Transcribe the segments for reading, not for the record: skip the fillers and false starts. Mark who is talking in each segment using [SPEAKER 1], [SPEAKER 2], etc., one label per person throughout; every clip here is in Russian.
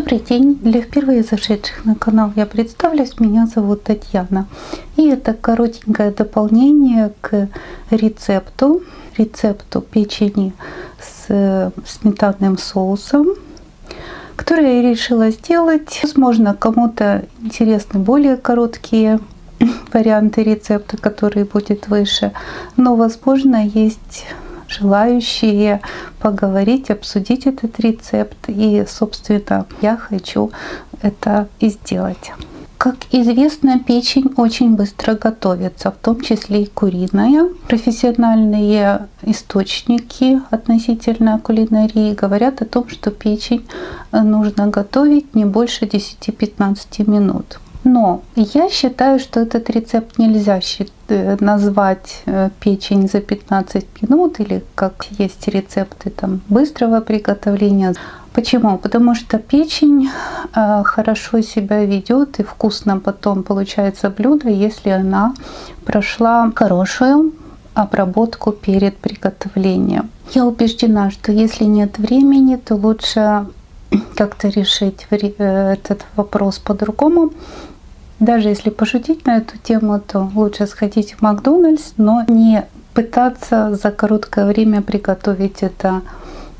[SPEAKER 1] Добрый день! Для впервые зашедших на канал я представлюсь, меня зовут Татьяна. И это коротенькое дополнение к рецепту печени с сметанным соусом, которое я решила сделать. Возможно, кому-то интересны более короткие варианты рецепта, которые будет выше, но возможно есть желающие поговорить, обсудить этот рецепт, и собственно я хочу это и сделать. Как известно, печень очень быстро готовится, в том числе и куриная. Профессиональные источники относительно кулинарии говорят о том, что печень нужно готовить не больше 10-15 минут. Но я считаю, что этот рецепт нельзя назвать печень за 15 минут, или как есть рецепты там быстрого приготовления. Почему? Потому что печень хорошо себя ведет и вкусно потом получается блюдо, если она прошла хорошую обработку перед приготовлением. Я убеждена, что если нет времени, то лучше как-то решить этот вопрос по-другому. Даже если пошутить на эту тему, то лучше сходить в Макдональдс, но не пытаться за короткое время приготовить это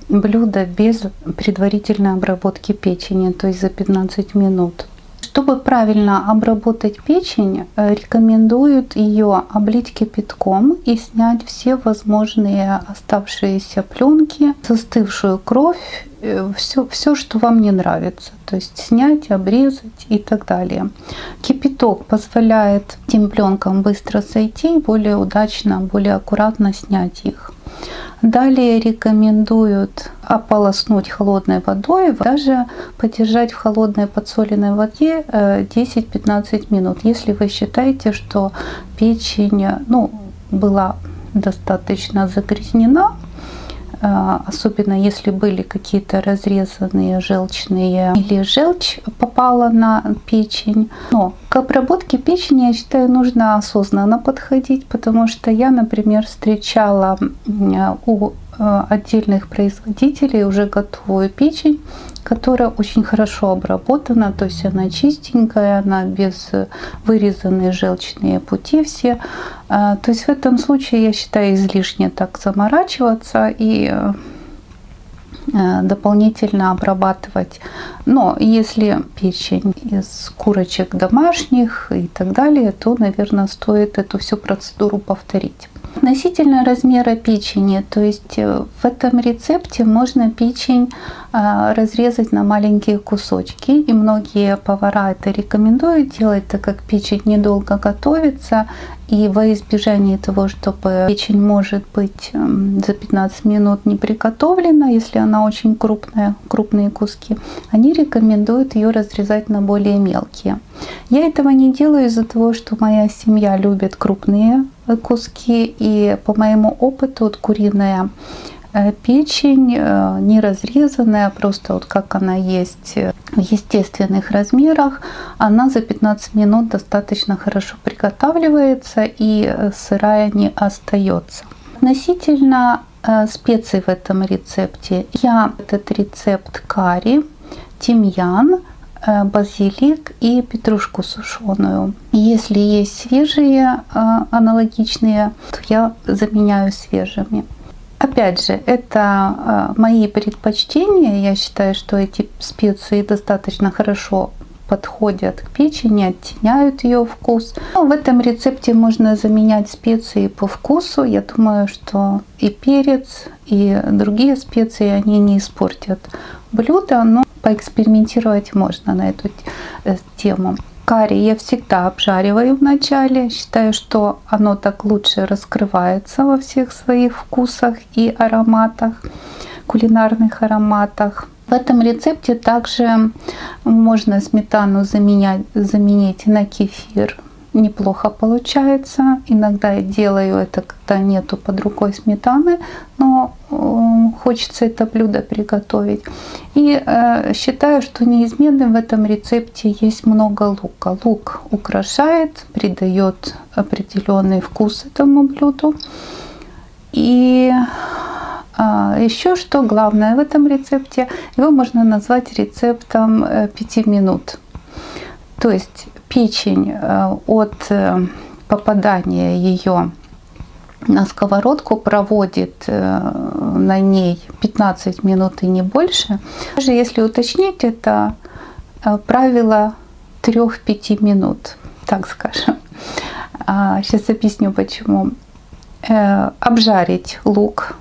[SPEAKER 1] блюдо без предварительной обработки печени, то есть за 15 минут. Чтобы правильно обработать печень, рекомендуют ее облить кипятком и снять все возможные оставшиеся пленки, застывшую кровь, все, что вам не нравится. То есть снять, обрезать и так далее. Кипяток позволяет этим пленкам быстро сойти и более удачно, более аккуратно снять их. Далее рекомендуют ополоснуть холодной водой, даже подержать в холодной подсоленной воде 10-15 минут, если вы считаете, что печень была достаточно загрязнена, особенно если были какие-то разрезанные желчные или желчь попала на печень. Но к обработке печени, я считаю, нужно осознанно подходить, потому что я, например, встречала у отдельных производителей уже готовую печень, которая очень хорошо обработана, то есть она чистенькая, она без вырезанные желчные пути все. То есть в этом случае, я считаю, излишне так заморачиваться и дополнительно обрабатывать. Но если печень из курочек домашних и так далее, то, наверное, стоит эту всю процедуру повторить. Относительно размера печени, то есть в этом рецепте можно печень разрезать на маленькие кусочки, и многие повара это рекомендуют делать, так как печень недолго готовится, и во избежание того, чтобы печень может быть за 15 минут не приготовлена, если она очень крупная, крупные куски, они рекомендуют ее разрезать на более мелкие. Я этого не делаю из-за того, что моя семья любит крупные куски, и по моему опыту вот куриная печень не разрезанная, просто вот как она есть в естественных размерах, она за 15 минут достаточно хорошо приготавливается и сырая не остается. Относительно специй в этом рецепте, я этот рецепт карри, тимьян, базилик и петрушку сушеную. Если есть свежие аналогичные, то я заменяю свежими. Опять же, это мои предпочтения. Я считаю, что эти специи достаточно хорошо подходят к печени, оттеняют ее вкус. Но в этом рецепте можно заменять специи по вкусу. Я думаю, что и перец, и другие специи, они не испортят блюдо, но поэкспериментировать можно на эту тему. Карри я всегда обжариваю в начале. Считаю, что оно так лучше раскрывается во всех своих вкусах и ароматах, кулинарных ароматах. В этом рецепте также можно сметану заменить на кефир. Неплохо получается. Иногда я делаю это, когда нету под рукой сметаны, но хочется это блюдо приготовить. И считаю, что неизменным в этом рецепте есть много лука. Лук украшает, придает определенный вкус этому блюду. И еще что главное в этом рецепте, его можно назвать рецептом 5 минут. То есть печень от попадания ее на сковородку проводит на ней 15 минут и не больше. Даже если уточнить, это правило 3-5 минут, так скажем. Сейчас объясню почему. Обжарить лук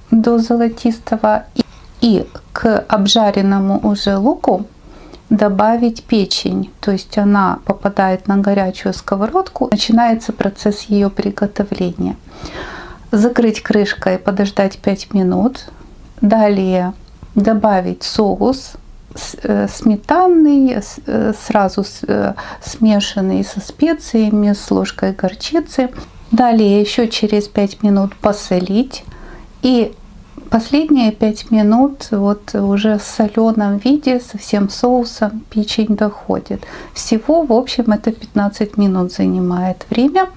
[SPEAKER 1] до золотистого, и к обжаренному уже луку добавить печень, то есть она попадает на горячую сковородку, начинается процесс ее приготовления. Закрыть крышкой, подождать 5 минут. Далее добавить соус сметанный, сразу смешанный со специями, с ложкой горчицы. Далее еще через 5 минут посолить. И последние 5 минут вот уже в соленом виде со всем соусом печень доходит. Всего, в общем, это 15 минут занимает время.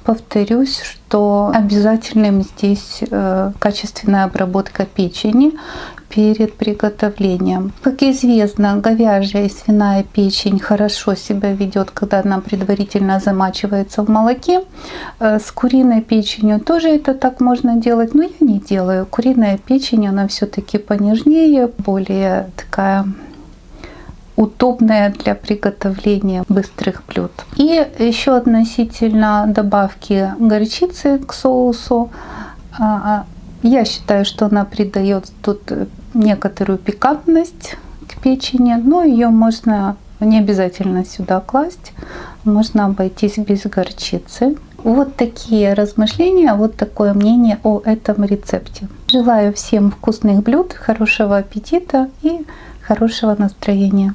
[SPEAKER 1] Повторюсь, что обязательным здесь качественная обработка печени перед приготовлением. Как известно, говяжья и свиная печень хорошо себя ведет, когда она предварительно замачивается в молоке. С куриной печенью тоже это так можно делать, но я не делаю. Куриная печень, она все-таки понежнее, более такая удобная для приготовления быстрых блюд. И еще относительно добавки горчицы к соусу. Я считаю, что она придает тут некоторую пикантность к печени, но ее можно не обязательно сюда класть, можно обойтись без горчицы. Вот такие размышления, вот такое мнение о этом рецепте. Желаю всем вкусных блюд, хорошего аппетита и хорошего настроения.